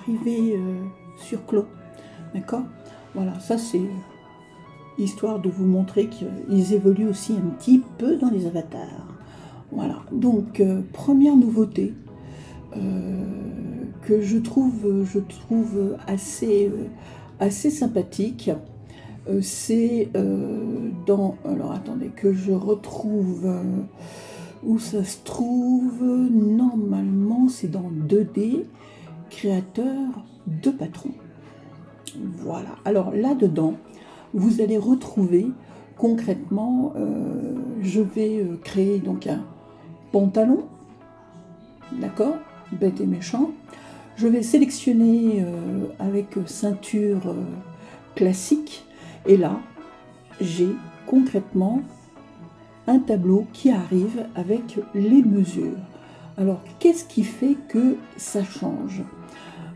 arriver sur Clos. D'accord? Voilà, ça c'est histoire de vous montrer qu'ils évoluent aussi un petit peu dans les avatars. Voilà, donc première nouveauté que je trouve assez sympathique, c'est dans... Alors attendez, que je retrouve... où ça se trouve? Normalement, c'est dans 2D, créateur de patron. Voilà, alors là-dedans, vous allez retrouver concrètement, je vais créer donc un pantalon, d'accord, bête et méchant. Je vais sélectionner avec ceinture classique, et là, j'ai concrètement un tableau qui arrive avec les mesures. Alors, qu'est-ce qui fait que ça change?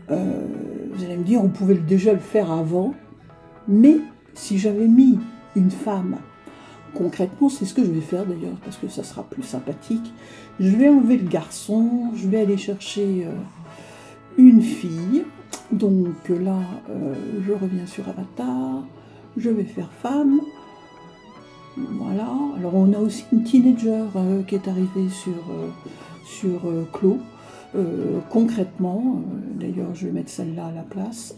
Vous allez me dire, on pouvait déjà le faire avant, mais si j'avais mis une femme, concrètement, c'est ce que je vais faire d'ailleurs, parce que ça sera plus sympathique. Je vais enlever le garçon, je vais aller chercher une fille. Donc là, je reviens sur Avatar, je vais faire femme. Voilà, alors on a aussi une teenager qui est arrivée sur Clos. Concrètement, d'ailleurs je vais mettre celle-là à la place.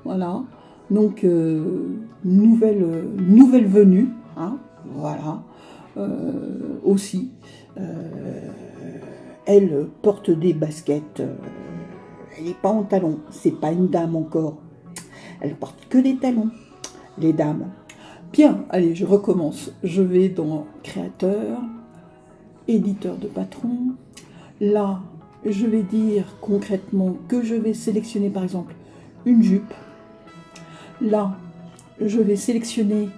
Voilà, donc nouvelle venue, hein, voilà, aussi. Elle porte des baskets, elle n'est pas en talons, c'est pas une dame encore. Elle porte que des talons, les dames. Bien, allez, je recommence. Je vais dans créateur, éditeur de patron. Là, je vais dire concrètement que je vais sélectionner par exemple une jupe. Là, je vais sélectionner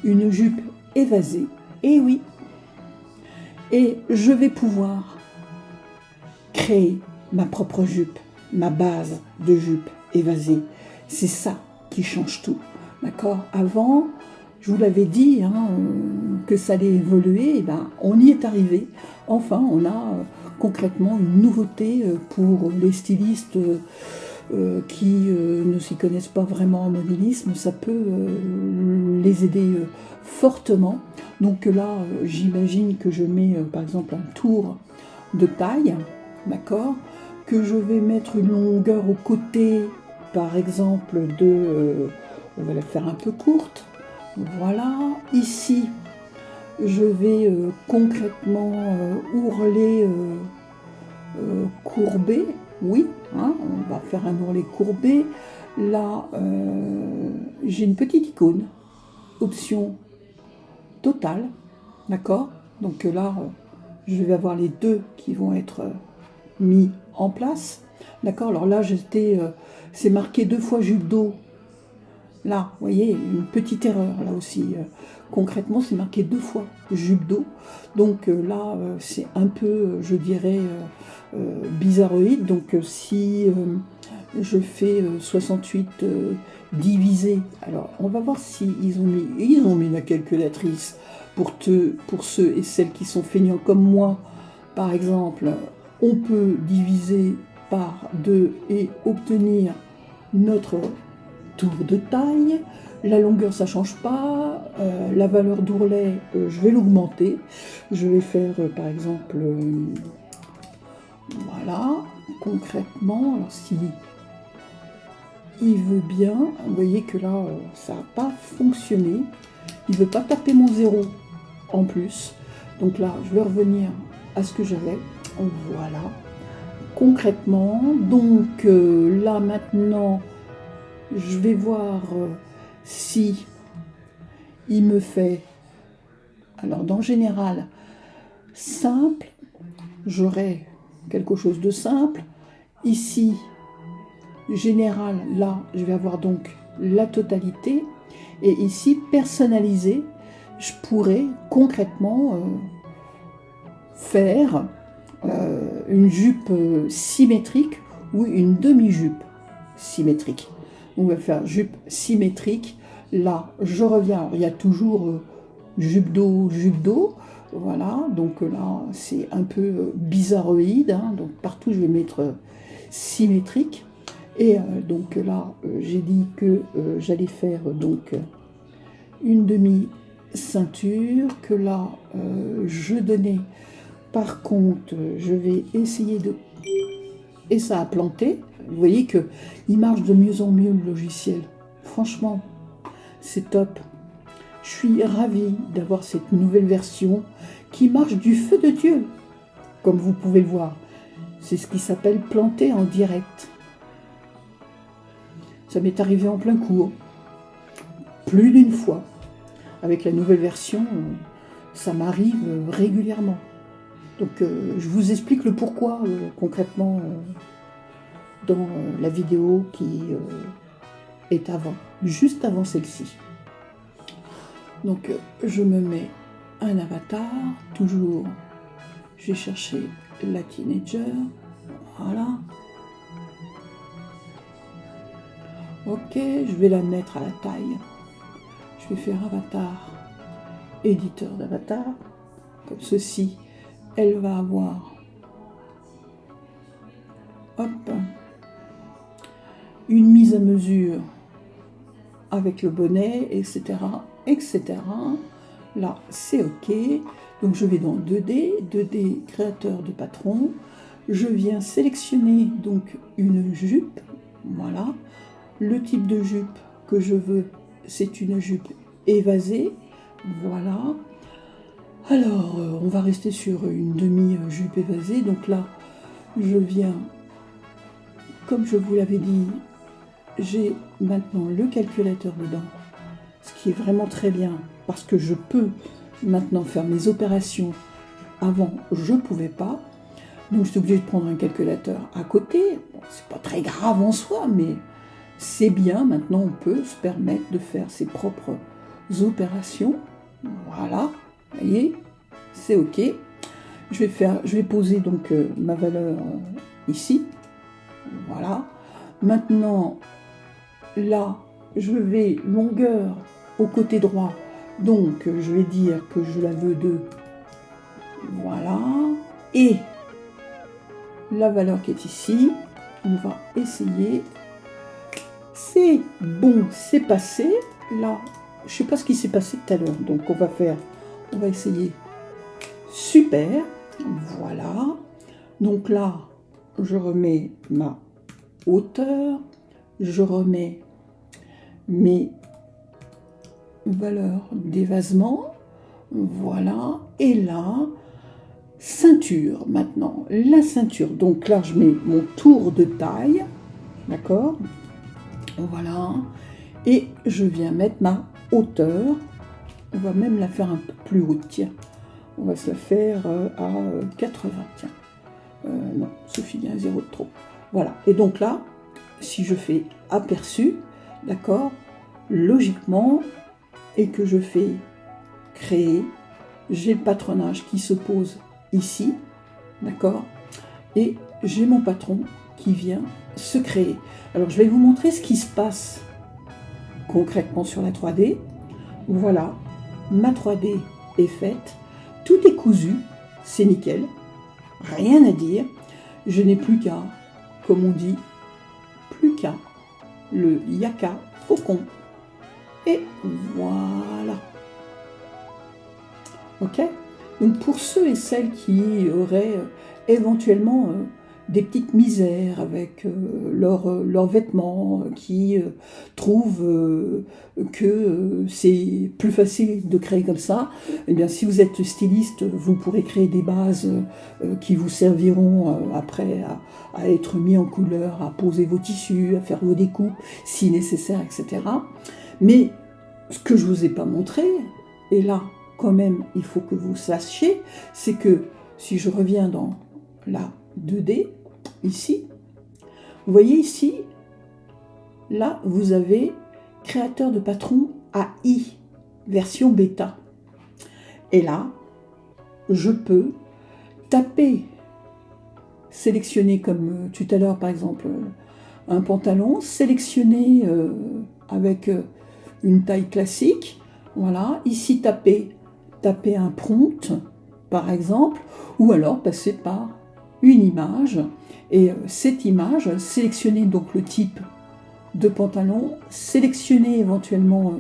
une jupe évasée. Et oui. Et je vais pouvoir créer ma propre jupe, ma base de jupe évasée. C'est ça qui change tout. D'accord? Avant, je vous l'avais dit, hein, que ça allait évoluer, et ben, on y est arrivé. Enfin, on a concrètement une nouveauté pour les stylistes qui ne s'y connaissent pas vraiment en modélisme. Ça peut les aider fortement. Donc là, j'imagine que je mets par exemple un tour de taille, d'accord, que je vais mettre une longueur au côté, par exemple, on va la faire un peu courte. Voilà, ici, je vais concrètement ourler courbé, oui, hein, on va faire un ourlet courbé. Là, j'ai une petite icône, option totale, d'accord? Donc là, je vais avoir les deux qui vont être mis en place, d'accord? Alors là, c'est marqué 2 fois jupe d'eau. Là, vous voyez, une petite erreur, là aussi. Concrètement, c'est marqué 2 fois jupe d'eau. Donc là, c'est un peu, je dirais, bizarroïde. Donc si je fais 68 divisé, alors on va voir si ils ont mis la calculatrice pour ceux et celles qui sont feignants comme moi. Par exemple, on peut diviser par 2 et obtenir notre tour de taille. La longueur, ça change pas. La valeur d'ourlet, je vais l'augmenter. Je vais faire, par exemple, voilà, concrètement. Alors, si il veut bien, vous voyez que là, ça n'a pas fonctionné. Il ne veut pas taper mon 0 en plus. Donc là, je vais revenir à ce que j'avais. Voilà. Concrètement, donc là, maintenant, je vais voir si il me fait, alors dans général, simple, j'aurai quelque chose de simple. Ici, général, là, je vais avoir donc la totalité. Et ici, personnalisé, je pourrais concrètement faire une jupe symétrique ou une demi-jupe symétrique. On va faire jupe symétrique. Là, je reviens. Alors, il y a toujours jupe d'eau, voilà. Donc là, c'est un peu bizarroïde. Hein, donc partout, je vais mettre symétrique. Et donc là, j'ai dit que j'allais faire donc une demi-ceinture, que là, je donnais, par contre, je vais essayer de... Et ça a planté. Vous voyez qu'il marche de mieux en mieux, le logiciel. Franchement, c'est top. Je suis ravie d'avoir cette nouvelle version qui marche du feu de Dieu, comme vous pouvez le voir. C'est ce qui s'appelle planter en direct. Ça m'est arrivé en plein cours, plus d'une fois. Avec la nouvelle version, ça m'arrive régulièrement. Donc je vous explique le pourquoi concrètement dans la vidéo qui est avant, juste avant celle-ci. Donc je me mets un avatar, toujours je vais chercher la teenager, voilà. Ok, je vais la mettre à la taille. Je vais faire avatar, éditeur d'avatar, comme ceci. Elle va avoir, hop, une mise à mesure avec le bonnet, etc., etc. Là, c'est OK. Donc, je vais dans 2D créateur de patron. Je viens sélectionner donc une jupe. Voilà. Le type de jupe que je veux, c'est une jupe évasée. Voilà. Alors, on va rester sur une demi-jupe évasée. Donc là, je viens, comme je vous l'avais dit, j'ai maintenant le calculateur dedans. Ce qui est vraiment très bien, parce que je peux maintenant faire mes opérations. Avant, je ne pouvais pas. Donc, je suis obligée de prendre un calculateur à côté. Bon, c'est pas très grave en soi, mais c'est bien. Maintenant, on peut se permettre de faire ses propres opérations. Voilà. Vous voyez, c'est OK. Je vais poser donc ma valeur ici. Voilà. Maintenant, là, je vais longueur au côté droit. Donc, je vais dire que je la veux de... Voilà. Et la valeur qui est ici, on va essayer. C'est bon, c'est passé. Là, je ne sais pas ce qui s'est passé tout à l'heure. Donc, on va essayer. Super. Voilà. Donc là, je remets ma hauteur. Je remets mes valeurs d'évasement. Voilà. Et là, ceinture maintenant. La ceinture. Donc là, je mets mon tour de taille. D'accord? Voilà. Et je viens mettre ma hauteur. On va même la faire un peu plus haute. Tiens. On va se la faire à 80. Tiens. Non, Sophie, il y a un zéro de trop. Voilà. Et donc là, si je fais aperçu, d'accord, logiquement, et que je fais créer, j'ai le patronage qui se pose ici, d'accord, et j'ai mon patron qui vient se créer. Alors, je vais vous montrer ce qui se passe concrètement sur la 3D. Voilà, ma 3D est faite, tout est cousu, c'est nickel, rien à dire. Je n'ai plus qu'à, comme on dit, plus qu'à le yaka faucon. Et voilà. Ok? Donc pour ceux et celles qui auraient éventuellement des petites misères avec leurs vêtements, qui trouvent que c'est plus facile de créer comme ça, eh bien si vous êtes styliste, vous pourrez créer des bases qui vous serviront après à être mis en couleur, à poser vos tissus, à faire vos découpes si nécessaire, etc. Mais ce que je ne vous ai pas montré, et là quand même il faut que vous sachiez, c'est que si je reviens dans la 2D, ici, vous voyez ici, là vous avez créateur de patron AI, version bêta. Et là, je peux taper, sélectionner comme tout à l'heure par exemple un pantalon, sélectionner avec une taille classique, voilà, ici taper un prompt par exemple, ou alors passer par une image, et cette image, sélectionnez donc le type de pantalon, sélectionnez éventuellement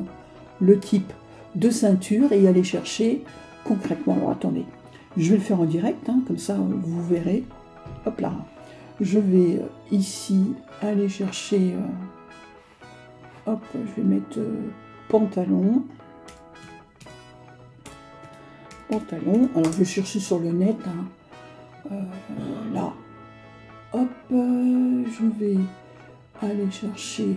le type de ceinture et aller chercher concrètement. Alors attendez, je vais le faire en direct, hein, comme ça vous verrez. Hop là, je vais ici aller chercher, hop, je vais mettre pantalon. Alors je vais chercher sur le net, hein, là, hop, je vais aller chercher,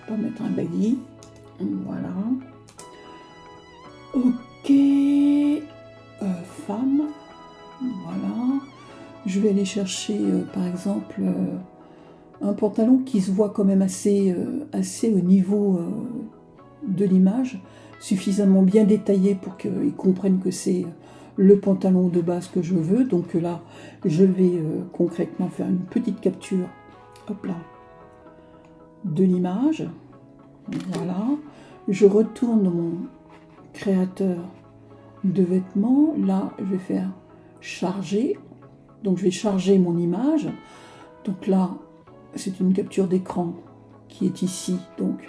pas mettre un baggy, voilà, ok, femme, voilà, je vais aller chercher par exemple un pantalon qui se voit quand même assez au niveau de l'image, suffisamment bien détaillé pour qu'ils comprennent que c'est le pantalon de base que je veux. Donc là, je vais concrètement faire une petite capture, hop là, de l'image. Voilà. Je retourne dans mon créateur de vêtements. Là, je vais faire charger. Donc je vais charger mon image. Donc là, c'est une capture d'écran qui est ici. Donc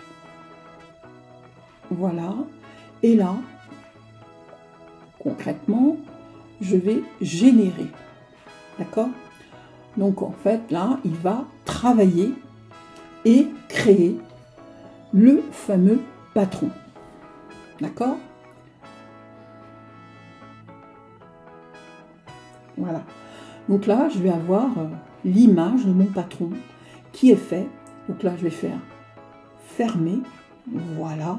voilà. Et là, concrètement, je vais générer. D'accord? Donc en fait, là, il va travailler et créer le fameux patron. D'accord? Voilà. Donc là, je vais avoir l'image de mon patron qui est fait. Donc là, je vais faire fermer. Voilà.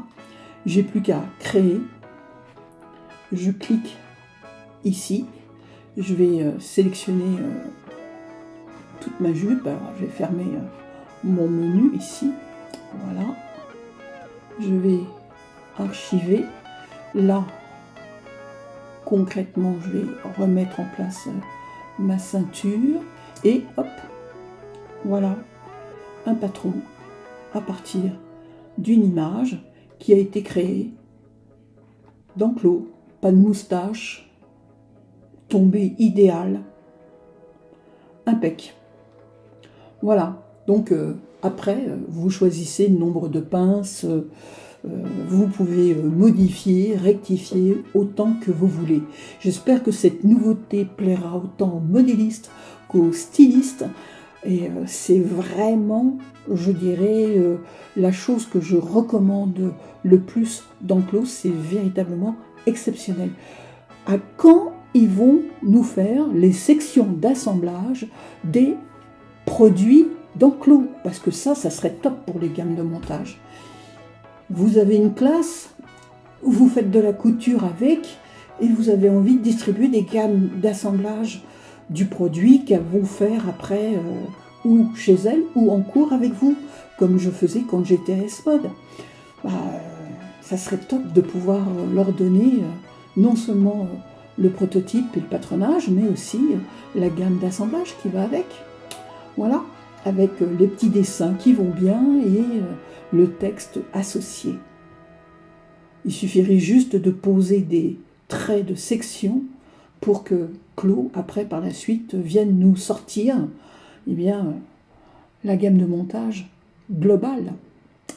J'ai plus qu'à créer. Je clique ici. Je vais sélectionner toute ma jupe. Alors, je vais fermer mon menu ici. Voilà. Je vais archiver. Là, concrètement, je vais remettre en place ma ceinture. Et hop, voilà, un patron à partir d'une image qui a été créée d'enclos. Pas de moustache, tombée idéale, impec. Voilà, donc après, vous choisissez le nombre de pinces, vous pouvez modifier, rectifier autant que vous voulez. J'espère que cette nouveauté plaira autant aux modélistes qu'aux stylistes. Et c'est vraiment, je dirais, la chose que je recommande le plus d'enclos. C'est véritablement exceptionnel. À quand ils vont nous faire les sections d'assemblage des produits d'enclos? Parce que ça serait top pour les gammes de montage. Vous avez une classe, vous faites de la couture avec, et vous avez envie de distribuer des gammes d'assemblage du produit qu'elles vont faire après, ou chez elles, ou en cours avec vous, comme je faisais quand j'étais à S-Mode. Ça serait top de pouvoir leur donner non seulement le prototype et le patronage, mais aussi la gamme d'assemblage qui va avec. Voilà, avec les petits dessins qui vont bien et le texte associé. Il suffirait juste de poser des traits de section pour que Clos, après, par la suite, vienne nous sortir eh bien, la gamme de montage globale.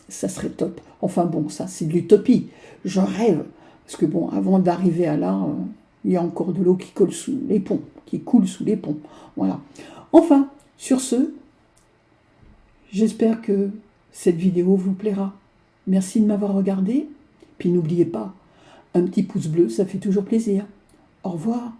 Ça serait top. Enfin bon, ça c'est de l'utopie. J'en rêve. Parce que bon, avant d'arriver à là, il y a encore de l'eau qui coule sous les ponts, qui coule sous les ponts. Voilà. Enfin, sur ce, j'espère que cette vidéo vous plaira. Merci de m'avoir regardé. Puis n'oubliez pas, un petit pouce bleu, ça fait toujours plaisir. Au revoir.